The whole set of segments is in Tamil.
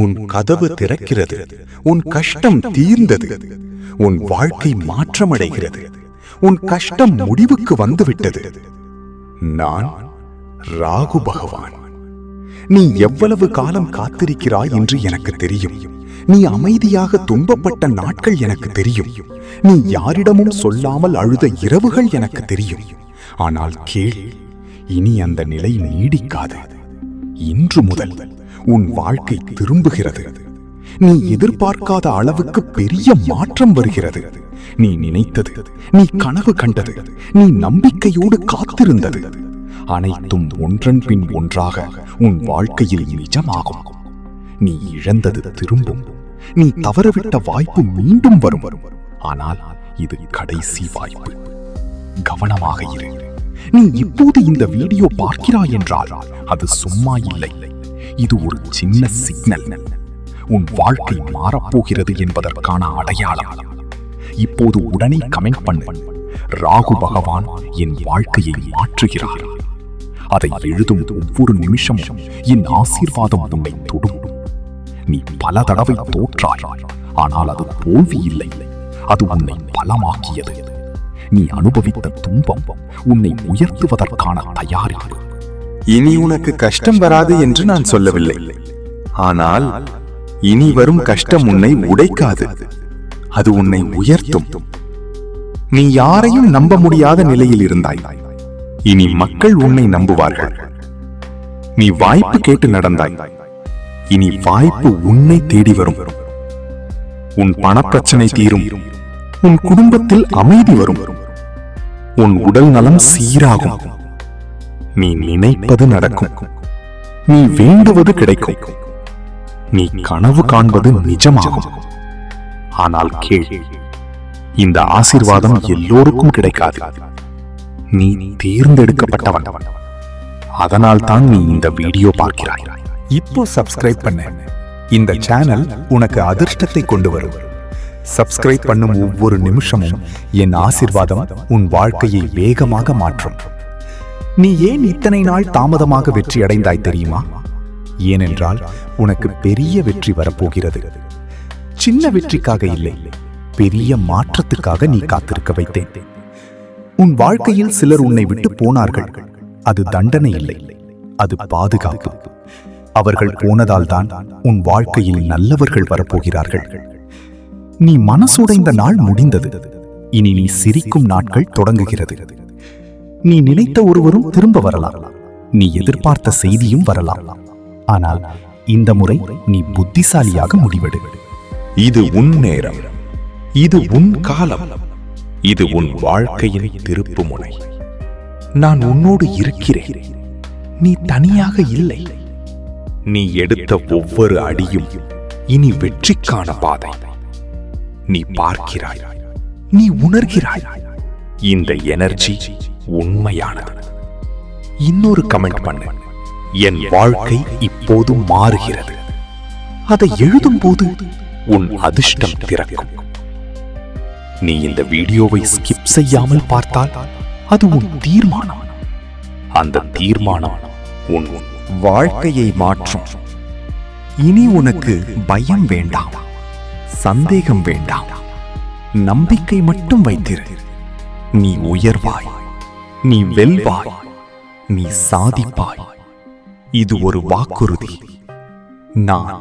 உன் கதவு திறக்கிறது. உன் கஷ்டம் தீர்ந்தது. உன் வாழ்க்கை மாற்றமடைகிறது. உன் கஷ்டம் முடிவுக்கு வந்துவிட்டது. நான் ராகு பகவான். நீ எவ்வளவு காலம் காத்திருக்கிறாய் என்று எனக்கு தெரியும். நீ அமைதியாக துன்பப்பட்ட நாட்கள் எனக்கு தெரியும். நீ யாரிடமும் சொல்லாமல் அழுத இரவுகள் எனக்கு தெரியும். ஆனால் கேள், இனி அந்த நிலை நீடிக்காது. இன்று முதல் உன் வாழ்க்கை திரும்புகிறது. நீ எதிர்பார்க்காத அளவுக்கு பெரிய மாற்றம் வருகிறது. நீ நினைத்தது, நீ கனவு கண்டது, நீ நம்பிக்கையோடு காத்திருந்தது அனைத்தும் ஒன்றன் பின் ஒன்றாக உன் வாழ்க்கையில் நிஜமாகும். நீ இழந்தது திரும்பும். நீ தவறவிட்ட வாய்ப்பு மீண்டும் வரும். ஆனால் இது கடைசி வாய்ப்பு. கவனமாக இரு. நீ இப்போது இந்த வீடியோ பார்க்கிறாய் என்றால் அது சும்மா இல்லை. இது ஒரு சின்ன சிக்னல். உன் வாழ்க்கை மாறப்போகிறது என்பதற்கான அடையாளம். இப்போது உடனே கமெண்ட் பண்ணு, ராகு பகவான் என் வாழ்க்கையை மாற்றுகிறார். அதை எழுதும் ஒவ்வொரு நிமிஷமும் என் ஆசீர்வாதம் உன்னை தொடும். நீ பல தடவை தோற்றாய், ஆனால் அது தோல்வி இல்லை. அது உன்னை பலமாக்கியது. நீ அனுபவித்த துன்பம் உன்னை உயர்த்துவதற்கான தயாரிப்பு. இனி உனக்கு கஷ்டம் வராது என்று நான் சொல்லவில்லை. ஆனால் இனி வரும் கஷ்டம் உன்னை உடைக்காது. அது உன்னை உயர்த்தும். நீ யாரையும் நம்ப முடியாத நிலையில் இருந்தாய். இனி மக்கள் உன்னை நம்புவார்கள். நீ வாய்ப்பு கேட்டு நடந்தாய். இனி வாய்ப்பு உன்னை தேடி வரும். உன் பணப்பிரச்சனை தீரும். உன் குடும்பத்தில் அமைதி வரும். உன் உடல் நலம் சீராகும். நீ நினைப்பது நடக்கும். நீ வேண்டுவது கிடைக்கும். நீ கனவு காண்பது நிஜமாகும். ஆனால் கேள், இந்த ஆசீர்வாதம் எல்லோருக்கும் கிடைக்காது. நீ தேர்ந்தெடுக்கப்பட்டவன். அதனால் தான் நீ இந்த வீடியோ பார்க்கிறாய். இப்போ சப்ஸ்கிரைப் பண்ண. இந்த சேனல் உனக்கு அதிர்ஷ்டத்தை கொண்டு வரும். சப்ஸ்கிரைப் பண்ணும் ஒவ்வொரு நிமிஷமும் என் ஆசீர்வாதம் உன் வாழ்க்கையை வேகமாக மாற்றும். நீ ஏன் இத்தனை நாள் தாமதமாக வெற்றி அடைந்தாய் தெரியுமா? ஏனென்றால் உனக்கு பெரிய வெற்றி வரப்போகிறது. சின்ன வெற்றிக்காக இல்லை, பெரிய மாற்றத்துக்காக நீ காத்திருக்க வைத்தேன். உன் வாழ்க்கையில் சிலர் உன்னை விட்டு போனார்கள். அது தண்டனை இல்லை, அது பாதுகாப்பு. அவர்கள் போனதால் தான் உன் வாழ்க்கையில் நல்லவர்கள் வரப்போகிறார்கள். நீ மனசுடைந்த நாள் முடிந்தது. இனி நீ சிரிக்கும் நாட்கள் தொடங்குகிறது. நீ நினைத்த ஒருவரும் திரும்ப வரலாம். நீ எதிர்பார்த்த செய்தியும் வரலாம். ஆனால் இந்த முறை நீ புத்திசாலியாக முடிவெடு. இது உன் நேரம். இது உன் காலம். இது உன் வாழ்க்கையின் திருப்பு முனை. நான் உன்னோடு இருக்கிறேன். நீ தனியாக இல்லை. நீ எடுத்த ஒவ்வொரு அடியும் இனி வெற்றிக்கான பாதை. நீ பார்க்கிறாய், நீ உணர்கிறாய். இந்த எனர்ஜி உண்மையானது. இன்னொரு கமெண்ட் பண்ணு, என் வாழ்க்கை இப்போது மாறுகிறது. அதை எழுதும் போது உன் அதிர்ஷ்டம் திறக்கும். நீ இந்த வீடியோவை ஸ்கிப் செய்யாமல் பார்த்தால் அது உன் தீர்மானம். அந்த தீர்மானம் உன் வாழ்க்கையை மாற்றும். இனி உனக்கு பயம் வேண்டாம், சந்தேகம் வேண்டாம். நம்பிக்கை மட்டும் வைத்திரு. நீ உயர்வாய், நீ வெல்வாய், நீ சாதிப்பாய். இது ஒரு வாக்குறுதி. நான்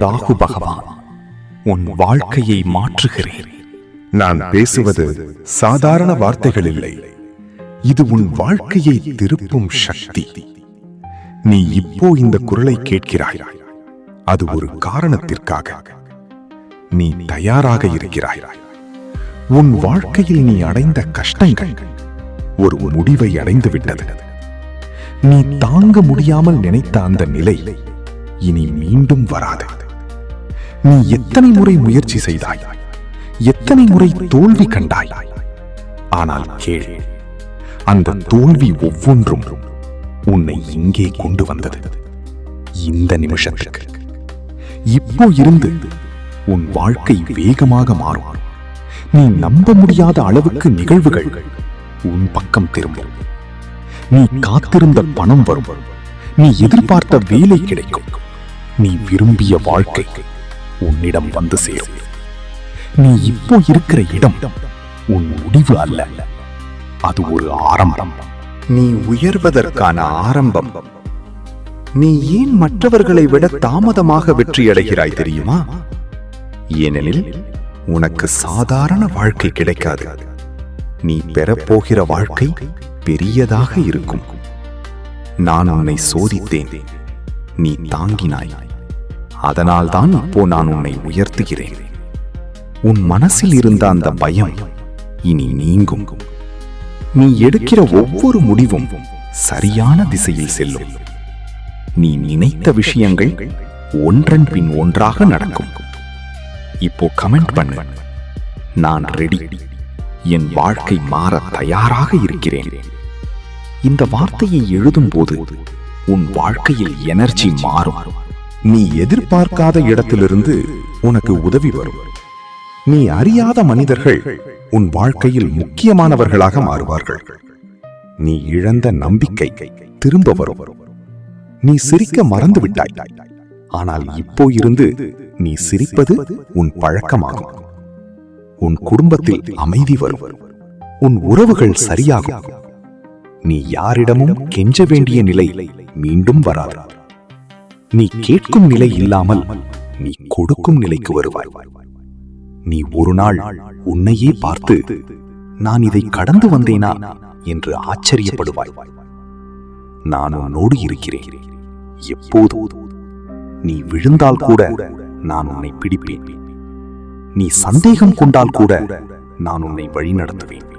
ராகு பகவான் உன் வாழ்க்கையை மாற்றுகிறேன். நான் பேசுவது சாதாரண வார்த்தைகள் இல்லை. இது உன் வாழ்க்கையை திருப்பும் சக்தி. நீ இப்போ இந்த குரலை கேட்கிறாய். அது ஒரு காரணத்திற்காக. நீ தயாராக இருக்கிறாய். உன் வாழ்க்கையில் நீ அடைந்த கஷ்டங்கள் ஒரு முடிவை அடைந்து விட்டது. நீ தாங்க முடியாமல் நினைத்த அந்த நிலை இனி மீண்டும் வராது. நீ எத்தனை முறை முயற்சி செய்தாய், எத்தனை முறை தோல்வி கண்டாய். ஆனால் கேள், அந்த தோல்வி ஒவ்வொன்றும் உன்னை இங்கே கொண்டு வந்தது. இந்த நிமிஷத்துக்கு. இப்போ இருந்து உன் வாழ்க்கை வேகமாக மாறும். நீ நம்ப முடியாத அளவுக்கு நிகழ்வுகள் உன் பக்கம் திரும்பும். நீ காத்திருந்த பணம் வரும். நீ எதிர்பார்த்த வேலை கிடைக்கும். நீ விரும்பிய வாழ்க்கை உன்னிடம் வந்து சேரும். நீ இப்போ இருக்கிற இடம் உன் முடிவு அல்ல, அது ஒரு ஆரம்பம். நீ உயர்வதற்கான ஆரம்பம். நீ ஏன் மற்றவர்களை விட தாமதமாக வெற்றியடைகிறாய் தெரியுமா? ஏனெனில் உனக்கு சாதாரண வாழ்க்கை கிடைக்காது. நீ பெறப்போகிற வாழ்க்கை பெரியதாக இருக்கும். நான் உன்னை சோதித்தேன், நீ தாங்கினாய். அதனால்தான் இப்போ நான் உன்னை உயர்த்துகிறேன். உன் மனசில் இருந்த அந்த பயம் இனி நீங்கும். நீ எடுக்கிற ஒவ்வொரு முடிவும் சரியான திசையில் செல்லும். நீ நினைத்த விஷயங்கள் ஒன்றன் பின் ஒன்றாக நடக்கும். இப்போ கமெண்ட் பண்ணு, நான் ரெடி, என் வாழ்க்கை மாற தயாராக இருக்கிறேன். இந்த வார்த்தையை எழுதும் போது உன் வாழ்க்கையில் எனர்ஜி மாறும். நீ எதிர்பார்க்காத இடத்திலிருந்து உனக்கு உதவி வரும். நீ அறியாத மனிதர்கள் உன் வாழ்க்கையில் முக்கியமானவர்களாக மாறுவார்கள். நீ இழந்த நம்பிக்கை திரும்ப வரும். நீ சிரிக்க மறந்து விட்டாய், ஆனால் இப்போ இருந்து நீ சிரிப்பது உன் பழக்கமாகும். உன் குடும்பத்தில் அமைதி வரும். உன் உறவுகள் சரியாகும். நீ யாரிடமும் கெஞ்ச வேண்டிய நிலை மீண்டும் வராது. நீ கேட்கும் நிலை இல்லாமல் நீ கொடுக்கும் நிலைக்கு வருவாய். நீ ஒரு நாள் உன்னையே பார்த்து நான் இதை கடந்து வந்தேனா என்று ஆச்சரியப்படுவாய். நான் உன்னோடு இருக்கிறேன் எப்போதும். நீ விழுந்தால் கூட நான் உன்னை பிடிப்பேன். நீ சந்தேகம் கொண்டால் கூட நான் உன்னை வழிநடத்துவேன்.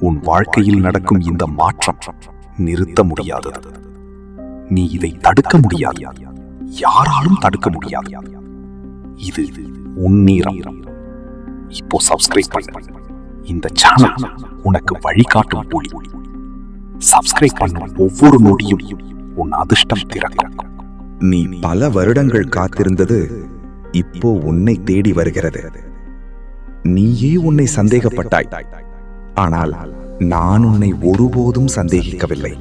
உன் வாழ்க்கையில் நடக்கும் இந்த மாற்றம் நிறுத்த முடியாதது. நீ இதை தடுக்க முடியாது, யாராலும் தடுக்க முடியாது. இது உன் நேரம். இப்போ சப்ஸ்கிரைப் பண்ணு. இந்த சேனல் உனக்கு வழிகாட்டும் ஒளி. சப்ஸ்கிரைப் பண்ணும் ஒவ்வொரு நொடியும் உன் அதிர்ஷ்டம் திறக்கும். நீ பல வருடங்கள் காத்திருந்தது இப்போ உன்னை தேடி வருகிறது. நீயே உன்னை சந்தேகப்பட்டாய், ஆனால் நான் உன்னை ஒருபோதும் சந்தேகிக்கவில்லை.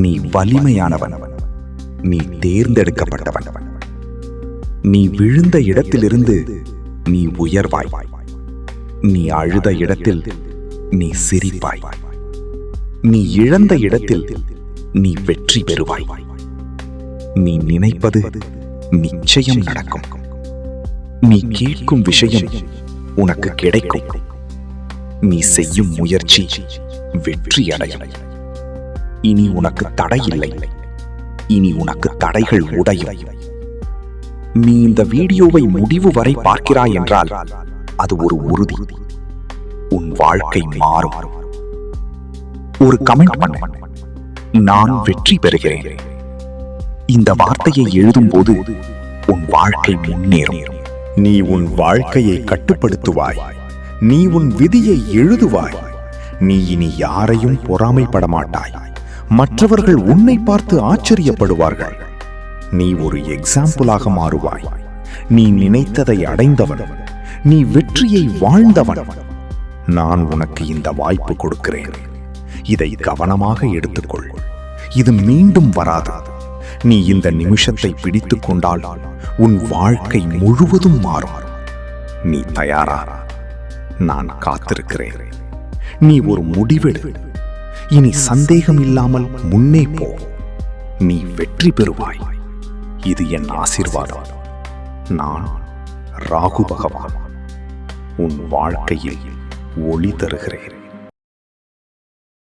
நீ வலிமையானவன், நீ தேர்ந்தெடுக்கப்பட்டவன். நீ விழுந்த இடத்திலிருந்து நீ உயர்வாய். நீ அழுத இடத்தில் நீ சிரிப்பாய். நீ இழந்த இடத்தில் நீ வெற்றி பெறுவாய். நீ நினைப்பது நிச்சயம் நடக்கும். நீ கேட்கும் விஷயம் உனக்கு கிடைக்கும். நீ செய்யும் முயற்சி வெற்றி அடையும். இனி உனக்கு தடை இல்லை. இனி உனக்கு தடைகள் உடையும். நீ இந்த வீடியோவை முடிவு வரை பார்க்கிறாய் என்றால் அது ஒரு உறுதி. உன் வாழ்க்கை மாறும். ஒரு கமெண்ட் பண்ணு, நான் வெற்றி பெறுகிறேன். இந்த வார்த்தையை எழுதும் போது உன் வாழ்க்கை முன்னேறும். நீ உன் வாழ்க்கையை கட்டுப்படுத்துவாய். நீ உன் விதியை எழுதுவாய். நீ இனி யாரையும் பொறாமைப்பட மாட்டாய். மற்றவர்கள் உன்னை பார்த்து ஆச்சரியப்படுவார்கள். நீ ஒரு எக்ஸாம்பிளாக மாறுவாய். நீ நினைத்ததை அடைந்தவன். நீ வெற்றியை வாழ்ந்தவன். நான் உனக்கு இந்த வாய்ப்பு கொடுக்கிறேன். இதை கவனமாக எடுத்துக்கொள். இது மீண்டும் வராது. நீ இந்த நிமிஷத்தை பிடித்துக் கொண்டால் உன் வாழ்க்கை முழுவதும் மாறும். நீ தயாரா? நான் காத்திருக்கிறேன். நீ ஒரு முடிவெடு. இனி சந்தேகம் இல்லாமல் முன்னே போ. நீ வெற்றி பெறுவாய். இது என் ஆசீர்வாதம். நான் ராகு பகவான் உன் வாழ்க்கையில் ஒளி தருகிறேன்.